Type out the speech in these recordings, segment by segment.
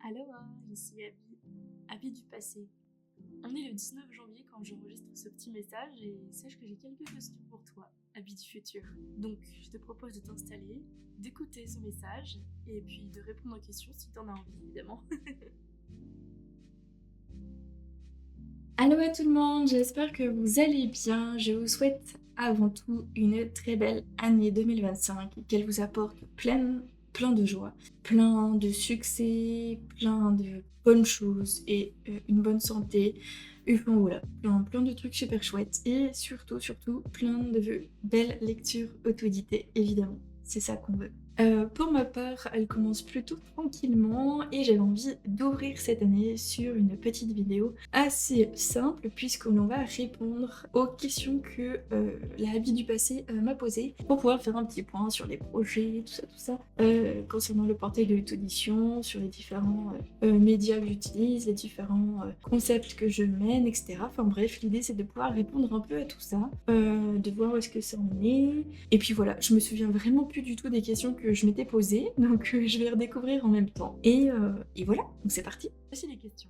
Aloha, ici Abby du passé. On est le 19 janvier quand j'enregistre ce petit message et sache que j'ai quelques questions pour toi, Abby du futur. Donc je te propose de t'installer, d'écouter ce message et puis de répondre aux questions si t'en as envie évidemment. Allô à tout le monde, j'espère que vous allez bien. Je vous souhaite avant tout une très belle année 2025 et qu'elle vous apporte plein de joie, plein de succès, plein de bonnes choses et une bonne santé. Enfin voilà, plein de trucs super chouettes et surtout plein de belles lectures auto-éditées évidemment. C'est ça qu'on veut. Pour ma part, elle commence plutôt tranquillement et j'avais envie d'ouvrir cette année sur une petite vidéo assez simple puisqu'on va répondre aux questions que la Abby du passé m'a posées pour pouvoir faire un petit point sur les projets, tout ça, concernant le portail de l'auto-édition, sur les différents médias que j'utilise, les différents concepts que je mène, etc. Enfin bref, l'idée c'est de pouvoir répondre un peu à tout ça, de voir où est-ce que ça en est. Et puis voilà, je me souviens vraiment plus du tout des questions que je m'étais posées, donc je vais redécouvrir en même temps. Et voilà, donc c'est parti. Voici les questions.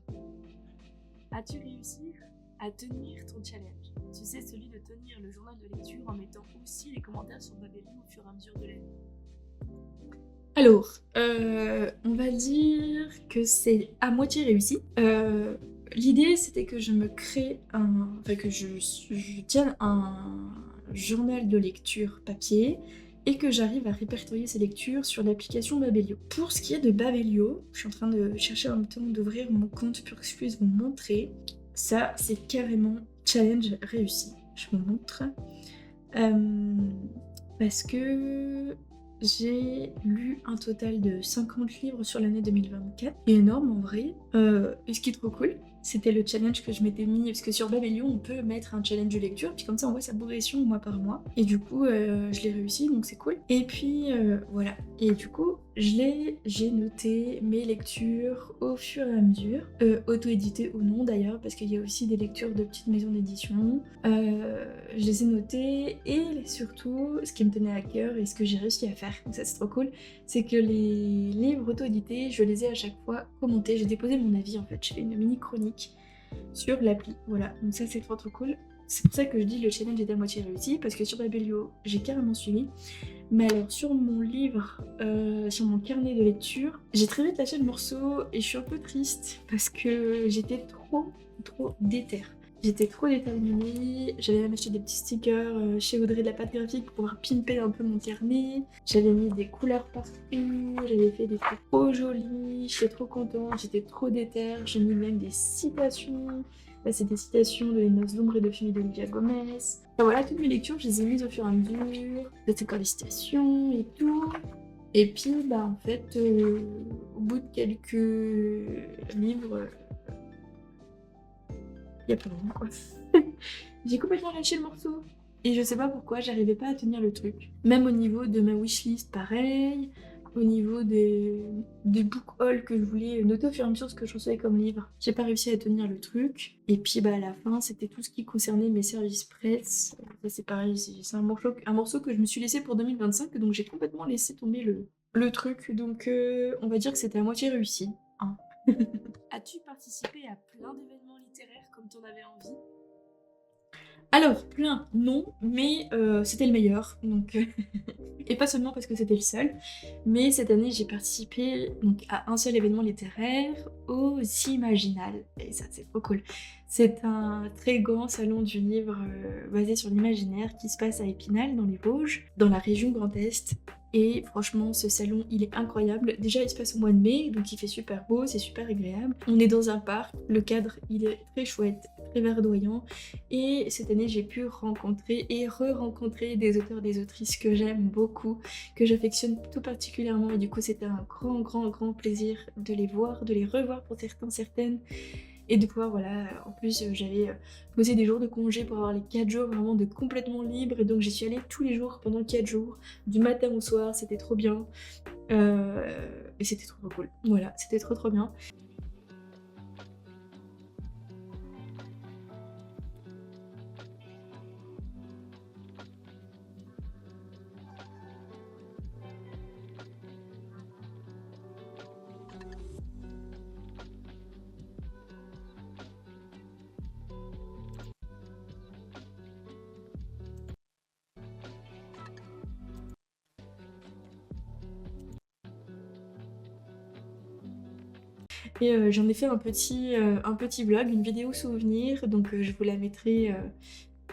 As-tu réussi à tenir ton challenge? Tu sais, celui de tenir le journal de lecture en mettant aussi les commentaires sur Babelio au fur et à mesure de l'année. Alors, on va dire que c'est à moitié réussi. L'idée, c'était que je me crée enfin que je tienne un journal de lecture papier et que j'arrive à répertorier ces lectures sur l'application Babelio. Pour ce qui est de Babelio, je suis en train de chercher en même temps d'ouvrir mon compte pour que je puisse vous montrer. Ça, c'est carrément challenge réussi. Je vous montre. Parce que j'ai lu un total de 50 livres sur l'année 2024. C'est énorme en vrai. Et ce qui est trop cool, c'était le challenge que je m'étais mis. Parce que sur Babelio, on peut mettre un challenge de lecture. Puis comme ça, on voit sa progression mois par mois. Et du coup, je l'ai réussi, donc c'est cool. Et puis, voilà. Et du coup, j'ai noté mes lectures au fur et à mesure. Auto-éditées ou non d'ailleurs, parce qu'il y a aussi des lectures de petites maisons d'édition. Je les ai notées et surtout, ce qui me tenait à cœur et ce que j'ai réussi à faire, donc ça c'est trop cool, c'est que les livres auto-édités, je les ai à chaque fois commentés. J'ai déposé mon avis en fait, j'ai fait une mini chronique sur l'appli. Voilà, donc ça c'est trop cool. C'est pour ça que je dis le challenge est à moitié réussi, parce que sur Babelio, j'ai carrément suivi. Mais alors sur mon livre, sur mon carnet de lecture, j'ai très vite lâché le morceau et je suis un peu triste parce que j'étais trop déter. J'étais trop déterminée, j'avais même acheté des petits stickers chez Audrey de la pâte graphique pour pouvoir pimper un peu mon carnet. J'avais mis des couleurs partout, j'avais fait des trucs trop jolis, j'étais trop contente, j'étais trop déter. J'ai mis même des citations. Là, c'est des citations de Les Noces d'ombre et de Fumée d'Olivia Gomez. Enfin, voilà, toutes mes lectures, je les ai mises au fur et à mesure. C'était encore des citations et tout. Et puis, bah, en fait, au bout de quelques livres, il y a pas longtemps, quoi. J'ai complètement lâché le morceau. Et je sais pas pourquoi, j'arrivais pas à tenir le truc. Même au niveau de ma wishlist, pareil. Au niveau des book hauls que je voulais noter au fur et à mesure ce que je recevais comme livre. J'ai pas réussi à tenir le truc. Et puis bah à la fin, c'était tout ce qui concernait mes services presse. Ça c'est pareil, c'est un morceau que je me suis laissé pour 2025, donc j'ai complètement laissé tomber le truc. Donc on va dire que c'était à moitié réussi. Hein. As-tu participé à plein d'événements littéraires comme t'en avais envie? Alors, plein, non, mais c'était le meilleur. Donc, et pas seulement parce que c'était le seul, mais cette année j'ai participé donc, à un seul événement littéraire, aux Imaginales. Et ça, c'est trop cool. C'est un très grand salon du livre basé sur l'imaginaire qui se passe à Épinal, dans les Vosges, dans la région Grand Est. Et franchement, ce salon, il est incroyable. Déjà, il se passe au mois de mai, donc il fait super beau, c'est super agréable. On est dans un parc, le cadre, il est très chouette, très verdoyant. Et cette année, j'ai pu rencontrer et re-rencontrer des auteurs, des autrices que j'aime beaucoup, que j'affectionne tout particulièrement. Et du coup, c'était un grand plaisir de les voir, de les revoir pour certains, certaines. Et de pouvoir, voilà, en plus, j'avais posé des jours de congé pour avoir les 4 jours vraiment de complètement libre. Et donc, j'y suis allée tous les jours pendant 4 jours, du matin au soir, c'était trop bien. Et c'était trop cool. Voilà, c'était trop bien. Et j'en ai fait un petit vlog, une vidéo souvenir, donc je vous la mettrai,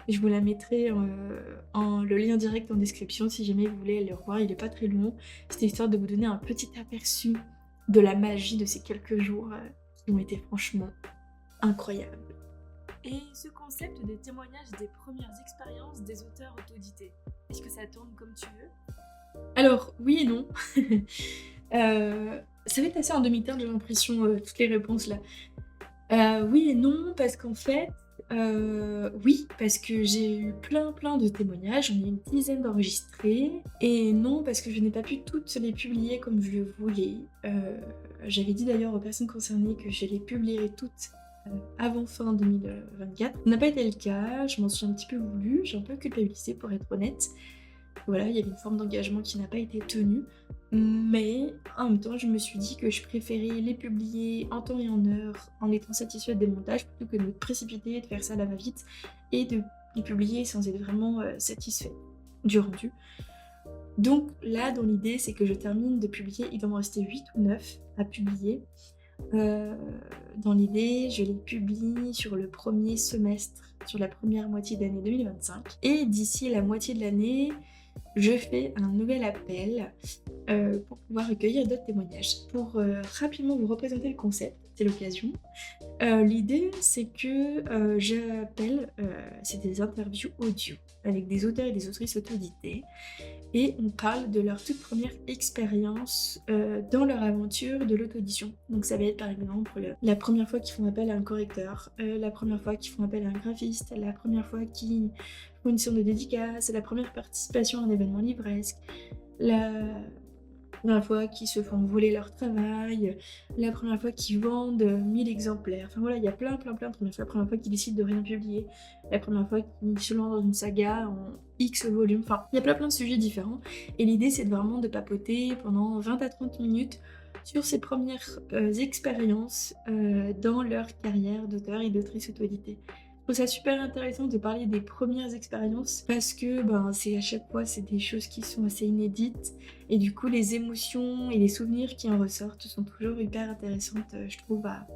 le lien direct en description si jamais vous voulez le revoir, il est pas très long. C'était histoire de vous donner un petit aperçu de la magie de ces quelques jours qui ont été franchement incroyables. Et ce concept des témoignages des premières expériences des auteurs autodités, est-ce que ça tourne comme tu veux? Alors, oui et non. Ça va être assez en demi-teinte, j'ai l'impression, toutes les réponses là. Oui et non, parce qu'en fait, oui, parce que j'ai eu plein de témoignages, j'en ai une dizaine d'enregistrés. Et non, parce que je n'ai pas pu toutes les publier comme je le voulais. J'avais dit d'ailleurs aux personnes concernées que je les publierais toutes avant fin 2024. Ça n'a pas été le cas, je m'en suis un petit peu voulu, j'ai un peu culpabilisé pour être honnête. Voilà, il y avait une forme d'engagement qui n'a pas été tenue, mais en même temps, je me suis dit que je préférais les publier en temps et en heure, en étant satisfaite des montages, plutôt que de me précipiter, de faire ça à la va-vite, et de les publier sans être vraiment satisfaite du rendu. Donc là, dans l'idée, c'est que je termine de publier, il doit me rester 8 ou 9 à publier. Dans l'idée, je les publie sur le premier semestre, sur la première moitié d'année 2025. Et d'ici la moitié de l'année, je fais un nouvel appel pour pouvoir recueillir d'autres témoignages. Pour rapidement vous représenter le concept, c'est l'occasion. L'idée, c'est que j'appelle, c'est des interviews audio avec des auteurs et des autrices autodidactes, et on parle de leur toute première expérience dans leur aventure de l'auto-édition. Donc ça va être par exemple la première fois qu'ils font appel à un correcteur, la première fois qu'ils font appel à un graphiste, la première fois qu'ils font une sorte de dédicace, la première participation à un événement livresque, la première fois qu'ils se font voler leur travail, la première fois qu'ils vendent 1000 exemplaires. Enfin voilà, il y a plein de premières fois. La première fois qu'ils décident de rien publier, la première fois qu'ils se lancent dans une saga en X volumes. Enfin, il y a plein de sujets différents. Et l'idée, c'est vraiment de papoter pendant 20 à 30 minutes sur ces premières expériences dans leur carrière d'auteur et d'autrice auto-éditée. Je trouve ça super intéressant de parler des premières expériences parce que c'est à chaque fois c'est des choses qui sont assez inédites, et du coup les émotions et les souvenirs qui en ressortent sont toujours hyper intéressantes, je trouve, à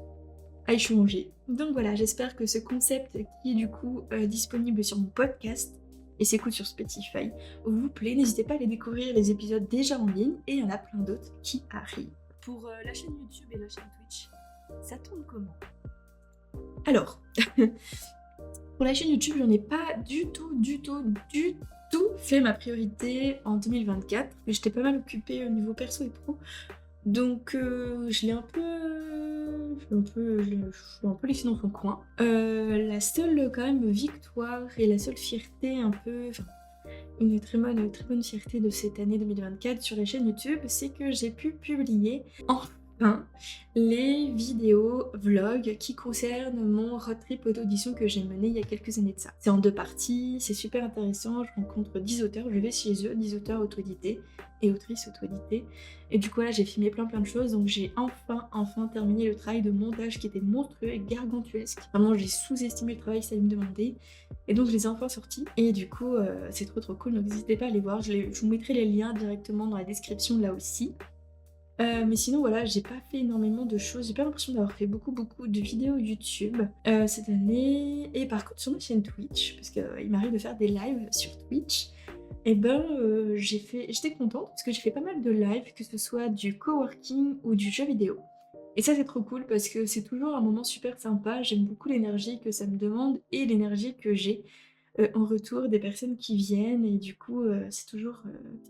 échanger. Donc voilà, j'espère que ce concept qui est du coup disponible sur mon podcast et s'écoute sur Spotify vous plaît. N'hésitez pas à aller découvrir les épisodes déjà en ligne, et il y en a plein d'autres qui arrivent. Pour la chaîne YouTube et la chaîne Twitch, ça tourne comment? Alors, pour la chaîne YouTube, j'en ai pas du tout fait ma priorité en 2024. J'étais pas mal occupée au niveau perso et pro. Donc je l'ai un peu laissé dans son coin. La seule quand même victoire et la seule fierté une très bonne fierté de cette année 2024 sur la chaîne YouTube, c'est que j'ai pu publier enfin les vidéos vlogs qui concernent mon road trip auto-édition que j'ai mené il y a quelques années de ça. C'est en 2 parties, c'est super intéressant, je rencontre 10 auteurs, je vais chez eux, 10 auteurs auto-édités et autrices auto-éditées. Et du coup là j'ai filmé plein de choses, donc j'ai enfin terminé le travail de montage qui était monstrueux et gargantuesque. Vraiment j'ai sous-estimé le travail que ça allait me demander, et donc je les ai enfin sortis. Et du coup c'est trop cool, donc n'hésitez pas à les voir, je vous mettrai les liens directement dans la description là aussi. Mais sinon voilà, j'ai pas fait énormément de choses, j'ai pas l'impression d'avoir fait beaucoup de vidéos YouTube cette année. Et par contre sur ma chaîne Twitch, parce qu'il m'arrive de faire des lives sur Twitch, et j'étais contente parce que j'ai fait pas mal de lives, que ce soit du coworking ou du jeu vidéo. Et ça c'est trop cool parce que c'est toujours un moment super sympa, j'aime beaucoup l'énergie que ça me demande et l'énergie que j'ai en retour des personnes qui viennent, et du coup c'est toujours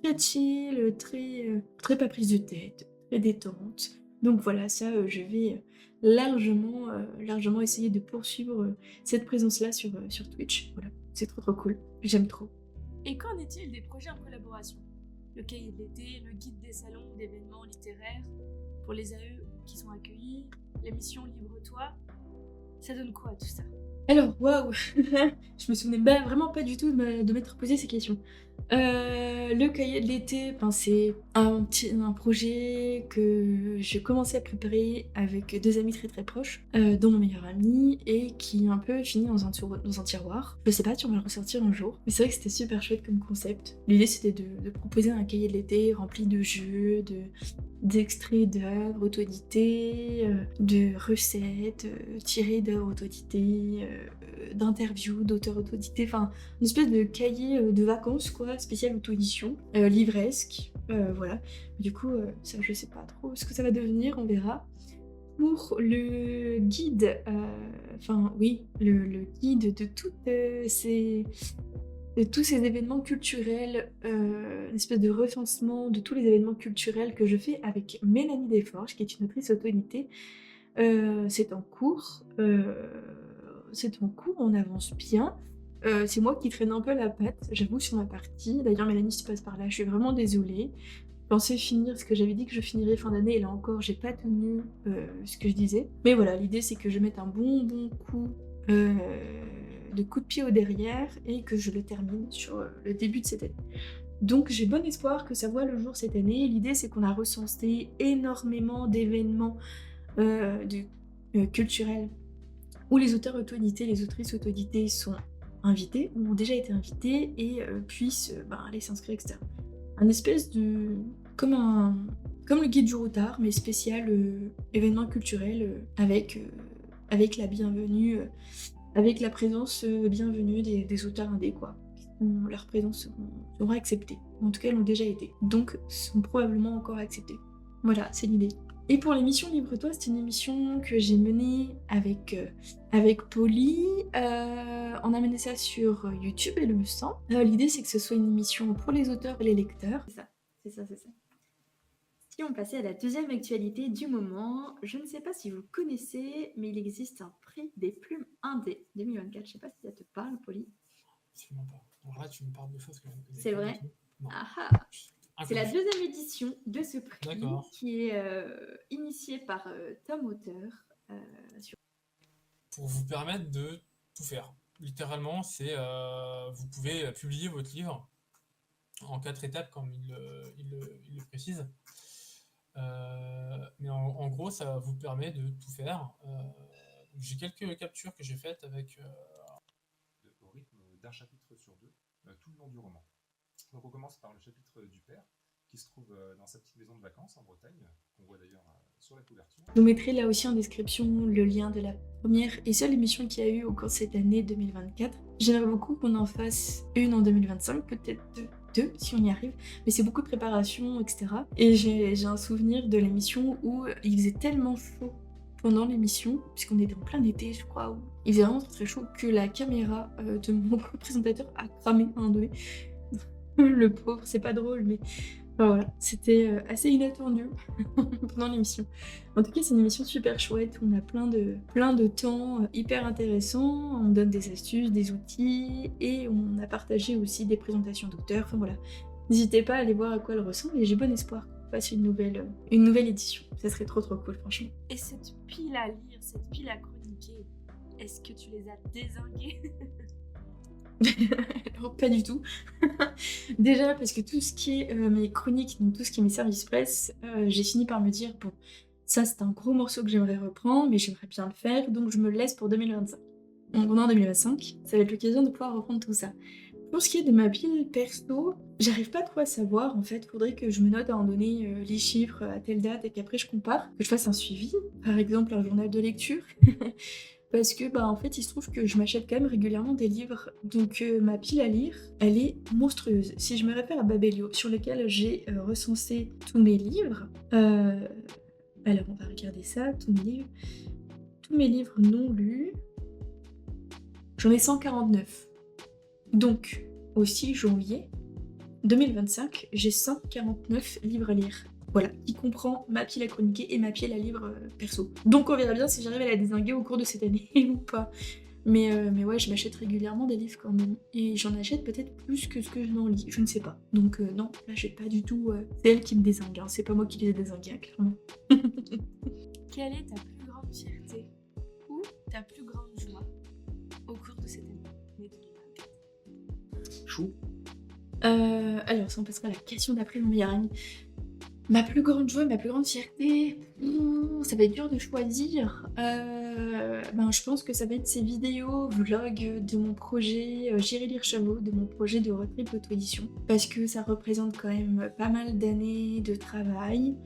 très chill, très pas prise de tête, très détente. Donc voilà, ça je vais largement essayer de poursuivre cette présence-là sur Twitch. Voilà, c'est trop cool, j'aime trop. Et qu'en est-il des projets en collaboration? Le cahier de l'été, le guide des salons d'événements littéraires, pour les AE qui sont accueillis, l'émission Libre-toi, ça donne quoi tout ça? Alors, waouh, je me souvenais vraiment pas du tout de m'être posé ces questions. Le cahier de l'été, c'est un projet que j'ai commencé à préparer avec 2 amis très proches, dont mon meilleur ami, et qui est un peu fini dans un tiroir. Je sais pas si on va le ressortir un jour, mais c'est vrai que c'était super chouette comme concept. L'idée c'était de proposer un cahier de l'été rempli de jeux, d'extraits d'œuvres auto-éditées, de recettes tirées d'œuvres auto-éditées, d'interviews d'auteurs auto-édités, enfin une espèce de cahier de vacances quoi, spécial auto-édition, livresque, voilà. Du coup, ça je sais pas trop ce que ça va devenir, on verra. Pour le guide, enfin oui, le guide de tous ces événements culturels, une espèce de recensement de tous les événements culturels que je fais avec Mélanie Desforges, qui est une autrice auto-éditée. C'est en cours, on avance bien. C'est moi qui traîne un peu la patte, j'avoue, sur ma partie. D'ailleurs, Mélanie, si tu passes par là, je suis vraiment désolée. Je pensais finir ce que j'avais dit que je finirais fin d'année, et là encore, j'ai pas tenu ce que je disais. Mais voilà, l'idée c'est que je mette un bon coup de coup de pied au derrière et que je le termine sur le début de cette année. Donc j'ai bon espoir que ça voit le jour cette année. L'idée c'est qu'on a recensé énormément d'événements culturels où les auteurs auto-édités, les autrices auto-éditées sont invités, ou ont déjà été invités et puissent aller s'inscrire, etc. Un espèce de... comme le guide du routard, mais spécial événement culturel avec la bienvenue, avec la présence bienvenue des auteurs indés, quoi. Leur présence sera acceptée. En tout cas, elles l'ont déjà été. Donc, sont probablement encore acceptées. Voilà, c'est l'idée. Et pour l'émission Livre-toi, c'est une émission que j'ai menée avec Polly. On a mené ça sur YouTube, il me semble. L'idée, c'est que ce soit une émission pour les auteurs et les lecteurs. C'est ça. Si on passait à la deuxième actualité du moment, je ne sais pas si vous connaissez, mais il existe un prix des plumes indé 2024. Je ne sais pas si ça te parle, Polly. Absolument pas. Alors là, tu me parles de choses que je ne connais C'est pas vrai du tout. Non. Ah. C'est la deuxième édition de ce prix. D'accord. Qui est initiée par Tom Auteur. Pour vous permettre de tout faire. Littéralement, c'est vous pouvez publier votre livre en 4 étapes, comme il le précise. Mais en gros, ça vous permet de tout faire. J'ai quelques captures que j'ai faites avec au rythme d'un chapitre sur deux, tout le long du roman. Donc on commence par le chapitre du père, qui se trouve dans sa petite maison de vacances en Bretagne, qu'on voit d'ailleurs sur la couverture. Je vous mettrai là aussi en description le lien de la première et seule émission qu'il y a eu au cours de cette année 2024. J'aimerais beaucoup qu'on en fasse une en 2025, peut-être deux si on y arrive, mais c'est beaucoup de préparation, etc. Et j'ai un souvenir de l'émission où il faisait tellement chaud pendant l'émission, puisqu'on était en plein été, je crois, où il faisait vraiment très chaud, que la caméra de mon présentateur a cramé à un moment donné. Le pauvre, c'est pas drôle, mais enfin, voilà, c'était assez inattendu pendant l'émission. En tout cas, c'est une émission super chouette, on a plein de temps hyper intéressants, on donne des astuces, des outils, et on a partagé aussi des présentations d'auteurs, enfin voilà. N'hésitez pas à aller voir à quoi elle ressemble, et j'ai bon espoir qu'on fasse une nouvelle édition. Ça serait trop cool, franchement. Et cette pile à lire, cette pile à chroniquer, est-ce que tu les as dézinguées? Alors, pas du tout. Déjà parce que tout ce qui est mes chroniques, donc tout ce qui est mes services presse, j'ai fini par me dire bon, ça c'est un gros morceau que j'aimerais reprendre, mais j'aimerais bien le faire, donc je me le laisse pour 2025. Donc pendant 2025, ça va être l'occasion de pouvoir reprendre tout ça. Pour ce qui est de ma pile perso, j'arrive pas trop à savoir en fait, faudrait que je me note à en donner les chiffres à telle date et qu'après je compare, que je fasse un suivi, par exemple un journal de lecture. Parce que en fait il se trouve que je m'achète quand même régulièrement des livres, donc ma pile à lire elle est monstrueuse. Si je me réfère à Babelio sur lequel j'ai recensé tous mes livres, alors on va regarder ça, tous mes livres non lus, j'en ai 149. Donc au 6 janvier 2025 j'ai 149 livres à lire. Voilà, qui comprend ma pile à chroniquer et ma pile à livre perso. Donc on verra bien si j'arrive à la dézinguer au cours de cette année ou pas. Mais ouais, je m'achète régulièrement des livres quand même. Et j'en achète peut-être plus que ce que je n'en lis, je ne sais pas. Donc non, là j'ai pas du tout... c'est elle qui me dézingue, hein. C'est pas moi qui les ai dézingués, hein, clairement. Quelle est ta plus grande fierté ou ta plus grande joie au cours de cette année 2024? Chou. Alors, ça on passera à la question d'après mon meilleur ami. Ma plus grande joie, ma plus grande fierté, ça va être dur de choisir. je pense que ça va être ces vidéos, vlogs de mon projet J'irai lire Chameau, de mon projet de road trip auto-édition. Parce que ça représente quand même pas mal d'années de travail.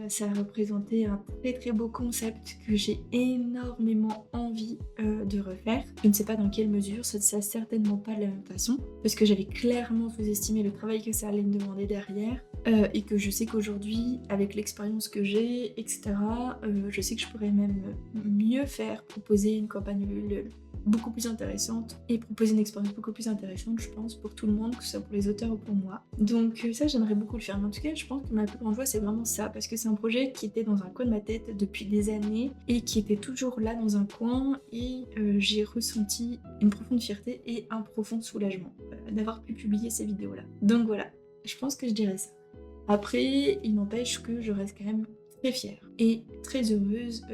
Ça a représenté un très très beau concept que j'ai énormément envie de refaire. Je ne sais pas dans quelle mesure, ça sera certainement pas de la même façon. Parce que j'avais clairement sous-estimé le travail que ça allait me demander derrière. Et que je sais qu'aujourd'hui, avec l'expérience que j'ai, etc., je sais que je pourrais même mieux faire, proposer une campagne beaucoup plus intéressante et proposer une expérience beaucoup plus intéressante, je pense, pour tout le monde, que ce soit pour les auteurs ou pour moi. Donc ça, j'aimerais beaucoup le faire. Mais en tout cas, je pense que ma plus grande joie, c'est vraiment ça, parce que c'est un projet qui était dans un coin de ma tête depuis des années et qui était toujours là dans un coin, et j'ai ressenti une profonde fierté et un profond soulagement d'avoir pu publier ces vidéos-là. Donc voilà, je pense que je dirais ça. Après, il n'empêche que je reste quand même très fière et très heureuse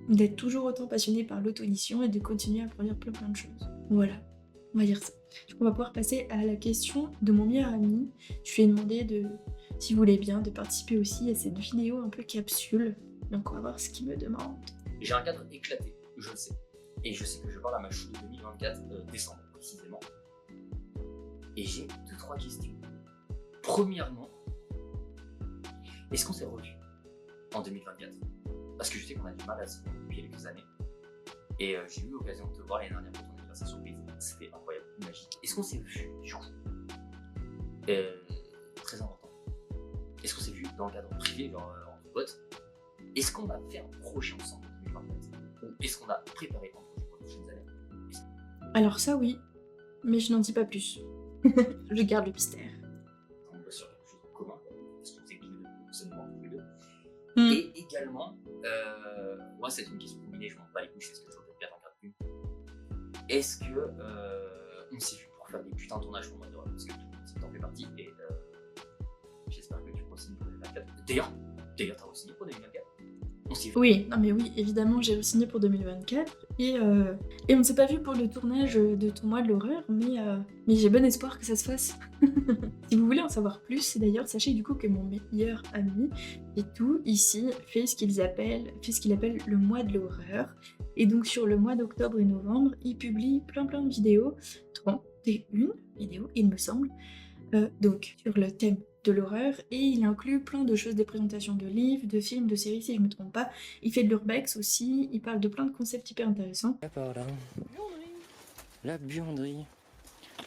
d'être toujours autant passionnée par l'auto-édition et de continuer à produire plein de choses. Voilà, on va dire ça. Du coup, on va pouvoir passer à la question de mon meilleur ami. Je lui ai demandé, s'il voulait bien, de participer aussi à cette vidéo un peu capsule. Donc on va voir ce qu'il me demande. J'ai un cadre éclaté, je le sais. Et je sais que je parle à ma chou de 2024, décembre précisément. Et j'ai 2-3 questions. Premièrement, est-ce qu'on s'est revus en 2024? Parce que je sais qu'on a du mal à se voir depuis quelques années. Et j'ai eu l'occasion de te voir l'année dernière pour ton anniversaire surprise. C'était incroyable, magique. Est-ce qu'on s'est vus du coup? Très important. Est-ce qu'on s'est vus dans le cadre privé, genre entre potes? Est-ce qu'on a fait un projet ensemble en 2024? Ou est-ce qu'on a préparé un projet pour les prochaines années? Alors ça oui, mais je n'en dis pas plus. Je garde le mystère. On va sur quelque chose en commun, parce qu'on sait que tous les deux, c'est nous tous les deux. Mm. Et également, moi c'est une question combinée, je m'en bats les couilles, je sais ce que je veux peut-être faire en carte une. Est-ce que on s'est vu pour faire des putains de tournages pour moi de rap? Parce que tout le monde t'en fait partie, et j'espère que tu re-signes pour 2024. D'ailleurs, t'as re-signé pour 2024? On s'est vu. Oui, non mais oui, évidemment, j'ai re-signé pour 2024 et on ne s'est pas vu pour le tournage de ton mois de l'horreur, mais j'ai bon espoir que ça se fasse. Si vous voulez en savoir plus, d'ailleurs, sachez du coup que mon meilleur ami et tout ici fait ce qu'il appelle le mois de l'horreur. Et donc sur le mois d'octobre et novembre, il publie plein de vidéos, 31 vidéos il me semble, donc sur le thème de l'horreur, et il inclut plein de choses, des présentations de livres, de films, de séries si je me trompe pas. Il fait de l'urbex aussi, il parle de plein de concepts hyper intéressants. Par là. La buanderie.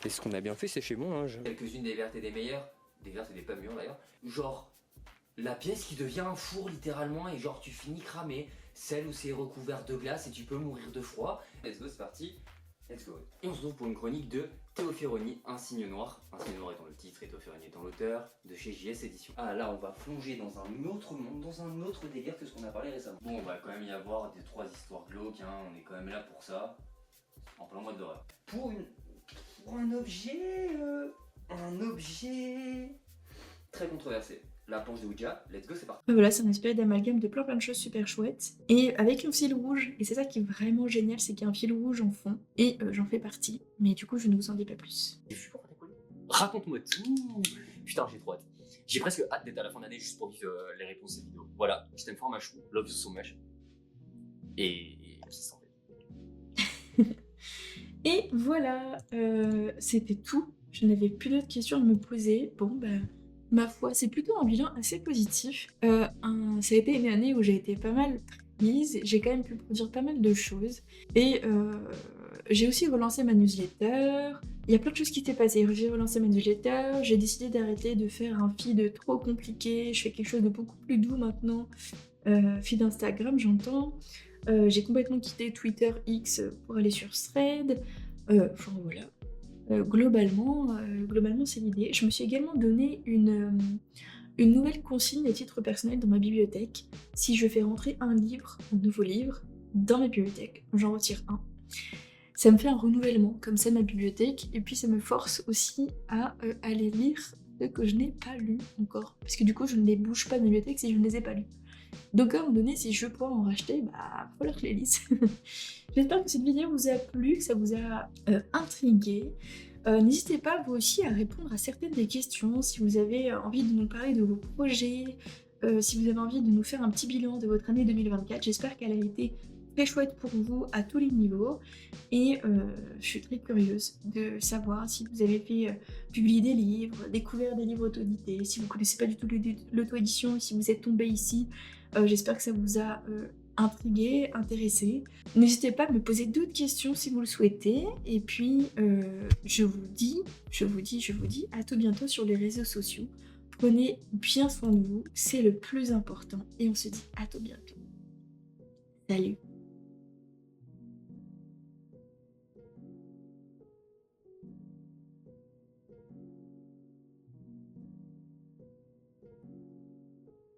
Et ce qu'on a bien fait, c'est chez moi. Quelques-unes des vertes et des meilleures, des vertes et des pas mûres d'ailleurs. Genre, la pièce qui devient un four littéralement, et genre tu finis cramé, celle où c'est recouvert de glace et tu peux mourir de froid. Let's go, c'est parti. Let's go. Et on se retrouve pour une chronique de Théo Ferroni, Un signe noir. Un signe noir étant le titre et Théo Ferroni étant l'auteur, de chez JS Éditions. Ah là, on va plonger dans un autre monde, dans un autre délire que ce qu'on a parlé récemment. Bon, on va quand même y avoir des 3 histoires glauques, hein. On est quand même là pour ça. En plein mois d'horreur. Pour un objet très controversé. La planche de Ouija, let's go, c'est parti. Voilà, c'est un espèce d'amalgame de plein de choses super chouettes, et avec un fil rouge, et c'est ça qui est vraiment génial, c'est qu'il y a un fil rouge en fond, et j'en fais partie, mais du coup je ne vous en dis pas plus. J'ai vu pour ta colis. Raconte-moi tout. Putain, j'ai trop hâte. J'ai presque hâte d'être à la fin d'année juste pour vivre les réponses de ces vidéos. Voilà, je t'aime fort ma chou, love you so much. Et qui s'en fait. Et voilà, c'était tout. Je n'avais plus d'autres questions à me poser. Bon, ma foi, c'est plutôt un bilan assez positif. Ça a été une année où j'ai été pas mal prise, j'ai quand même pu produire pas mal de choses. Et j'ai aussi relancé ma newsletter. Il y a plein de choses qui s'est passé. J'ai relancé ma newsletter, j'ai décidé d'arrêter de faire un feed trop compliqué. Je fais quelque chose de beaucoup plus doux maintenant. Feed Instagram, j'entends. J'ai complètement quitté Twitter X pour aller sur Thread. Enfin voilà. Globalement, c'est l'idée. Je me suis également donné une nouvelle consigne à titre personnel dans ma bibliothèque. Si je fais rentrer un nouveau livre, dans ma bibliothèque, j'en retire un. Ça me fait un renouvellement comme ça de ma bibliothèque, et puis ça me force aussi à aller lire ce que je n'ai pas lu encore. Parce que du coup, je ne les bouge pas de ma bibliothèque si je ne les ai pas lus. Donc à un moment donné, si je veux pouvoir en racheter, il va falloir que je les lise. J'espère que cette vidéo vous a plu, que ça vous a intrigué. N'hésitez pas vous aussi à répondre à certaines des questions, si vous avez envie de nous parler de vos projets, si vous avez envie de nous faire un petit bilan de votre année 2024. J'espère qu'elle a été très chouette pour vous à tous les niveaux. Et je suis très curieuse de savoir si vous avez fait publier des livres, découvert des livres auto-édités, si vous ne connaissez pas du tout l'auto-édition, si vous êtes tombé ici. J'espère que ça vous a intrigué, intéressé. N'hésitez pas à me poser d'autres questions si vous le souhaitez. Et puis, je vous dis à tout bientôt sur les réseaux sociaux. Prenez bien soin de vous, c'est le plus important. Et on se dit à tout bientôt. Salut!